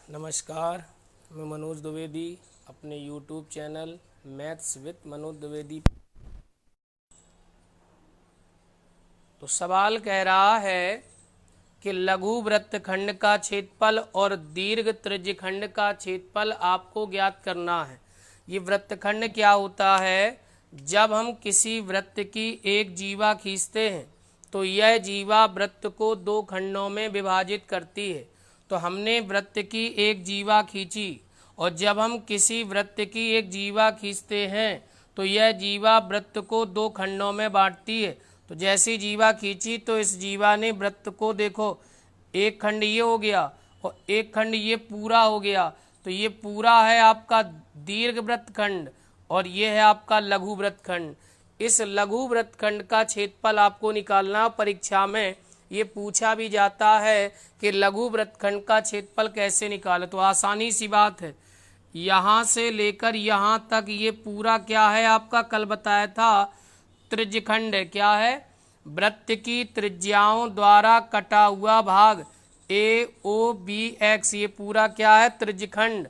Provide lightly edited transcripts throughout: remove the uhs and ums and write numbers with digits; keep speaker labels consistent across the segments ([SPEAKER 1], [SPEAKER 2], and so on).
[SPEAKER 1] नमस्कार, मैं मनोज द्विवेदी अपने YouTube channel maths with Manoj Dwivedi. तो सवाल कह रहा है कि लघु वृत्तखंड का क्षेत्रफल और दीर्घ त्रिज्यखंड का क्षेत्रफल आपको ज्ञात करना है। ये वृत्तखंड क्या होता है? जब हम किसी वृत्त की एक जीवा खींचते हैं तो यह जीवा वृत्त को दो खंडों में विभाजित करती है। तो हमने वृत्त की एक जीवा खींची और जब हम किसी वृत्त की एक जीवा खींचते हैं तो यह जीवा वृत्त को दो खंडों में बांटती है। तो जैसी जीवा खींची तो इस जीवा ने वृत्त को देखो, एक खंड ये हो गया और एक खंड ये पूरा हो गया। तो ये पूरा है आपका दीर्घ वृत्तखंड और ये है आपका लघु वृत्तखंड। इस लघु वृत्तखंड का क्षेत्रफल आपको निकालना। परीक्षा में ये पूछा भी जाता है कि लघु वृत्तखंड का क्षेत्रफल कैसे निकाले। तो आसानी सी बात है, यहाँ से लेकर यहाँ तक ये पूरा क्या है आपका, कल बताया था त्रिज्यखंड है। क्या है? वृत्त की त्रिज्याओं द्वारा कटा हुआ भाग ए ओ बी एक्स, ये पूरा क्या है? त्रिज्यखंड।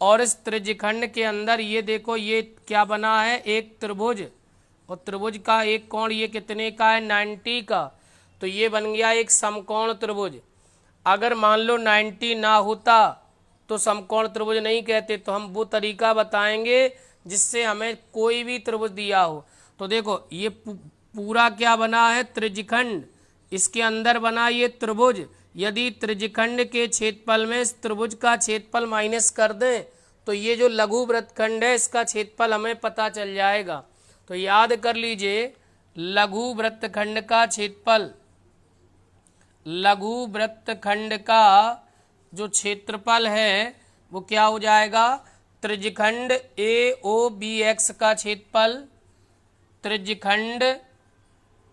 [SPEAKER 1] और इस त्रिज्यखंड के अंदर ये देखो ये क्या बना है, एक त्रिभुज, और त्रिभुज का एक कोण ये कितने का है? 90 का। तो ये बन गया एक समकोण त्रिभुज। अगर मान लो 90 ना होता तो समकोण त्रिभुज नहीं कहते। तो हम वो तरीका बताएंगे जिससे हमें कोई भी त्रिभुज दिया हो। तो देखो ये पूरा क्या बना है? त्रिज्यखंड। इसके अंदर बना ये त्रिभुज। यदि त्रिज्यखंड के क्षेत्रफल में इस त्रिभुज का क्षेत्रफल माइनस कर दें तो ये जो लघु वृत्तखंड है इसका क्षेत्रफल हमें पता चल जाएगा। तो याद कर लीजिए, लघु वृत्तखंड का क्षेत्रफल, लघु वृत्तखंड का जो क्षेत्रफल है वो क्या हो जाएगा? त्रिज्यखंड ए ओ बी एक्स का क्षेत्रफल, त्रिज्यखंड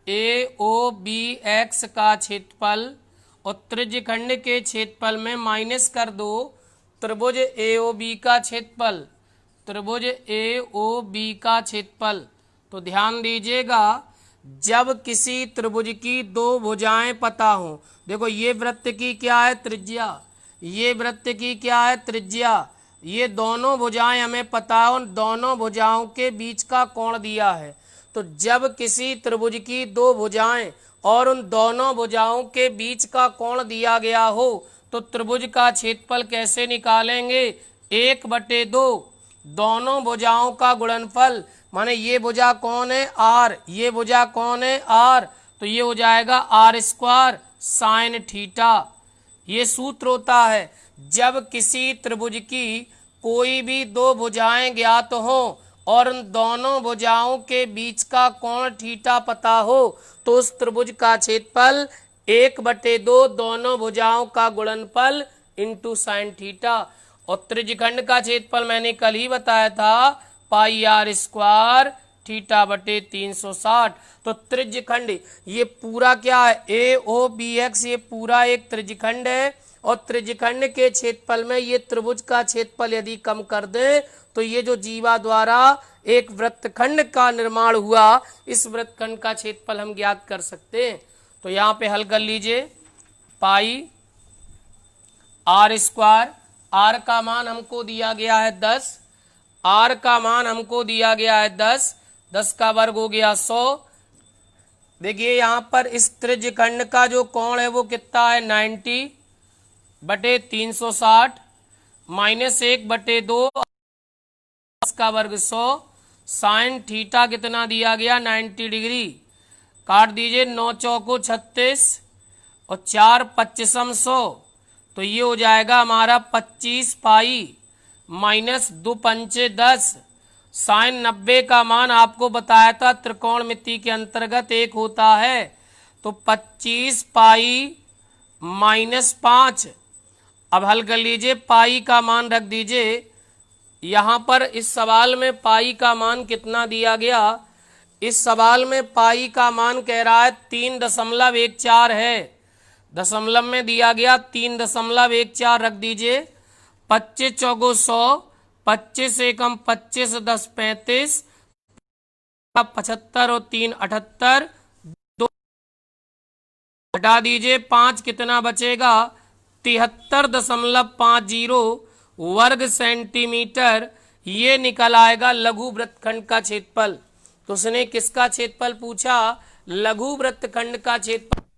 [SPEAKER 1] ए ओ बी एक्स का क्षेत्रफल, और त्रिज्यखंड के क्षेत्रफल में माइनस कर दो त्रिभुज ए ओ बी का क्षेत्रफल, त्रिभुज ए ओ बी का क्षेत्रफल। तो ध्यान दीजिएगा, जब किसी त्रिभुज की दो भुजाएं पता हो, देखो ये वृत्त की क्या है? त्रिज्या, ये वृत्त की क्या है? त्रिज्या। ये दोनों भुजाएं हमें पता हो, दोनों भुजाओं के बीच का कोण दिया है। तो जब किसी त्रिभुज की दो भुजाएं और उन दोनों भुजाओं के बीच का कोण दिया गया हो तो त्रिभुज का क्षेत्रफल कैसे निकालेंगे? 1/2 दोनों भुजाओं का गुणनफल, माने ये भुजा कौन है? आर, ये भुजा कौन है? आर। तो ये हो जाएगा r² साइन थीटा। ये सूत्र होता है जब किसी त्रिभुज की कोई भी दो भुजाएं ज्ञात हो और उन दोनों भुजाओं के बीच का कोण थीटा पता हो तो उस त्रिभुज का क्षेत्रफल 1/2 दोनों भुजाओं का गुणनफल इंटू साइन थीटा। और त्रिज्यखंड का क्षेत्रफल मैंने कल ही बताया था, पाई r² थीटा बटे 360। तो त्रिज्यखंड ये पूरा क्या है? ए ओ बी एक्स, ये पूरा एक त्रिज्यखंड है। और त्रिज्यखंड के क्षेत्रफल में ये त्रिभुज का क्षेत्रफल यदि कम कर दे तो ये जो जीवा द्वारा एक वृत्तखंड का निर्माण हुआ, इस वृत्तखंड का क्षेत्रफल हम ज्ञात कर सकते हैं। तो यहाँ पे हल कर लीजिए, पाई r², r का मान हमको दिया गया है 10, r का मान हमको दिया गया है 10, 10 का वर्ग हो गया 100। देखिए यहाँ पर इस त्रिज्यखंड का जो कोण है वो कितना है? 90/360 माइनस 1/2, 10 का वर्ग 100, साइन थीटा कितना दिया गया? 90 डिग्री। काट दीजिए, 9 चौको 36 और 4 25m 100। तो ये हो जाएगा हमारा 25 पाई माइनस 2 पंचे 10। साइन 90 का मान आपको बताया था त्रिकोणमिति के अंतर्गत 1 होता है। तो 25 पाई माइनस 5। अब हल कर लीजिए, पाई का मान रख दीजिए। यहाँ पर इस सवाल में पाई का मान कितना दिया गया? इस सवाल में पाई का मान कह रहा है 3.14 है। दशमलव में दिया गया 3.14 रख दीजिए। 25 चौको 100, 25 एकम 25, 10 35, 75 और 3 78, 2 हटा दीजिए, 5 कितना बचेगा? 73.50 वर्ग सेंटीमीटर ये निकल आएगा लघु वृत्तखंड का क्षेत्रफल। तो उसने किसका क्षेत्रफल पूछा? लघु वृत्तखंड का क्षेत्रफल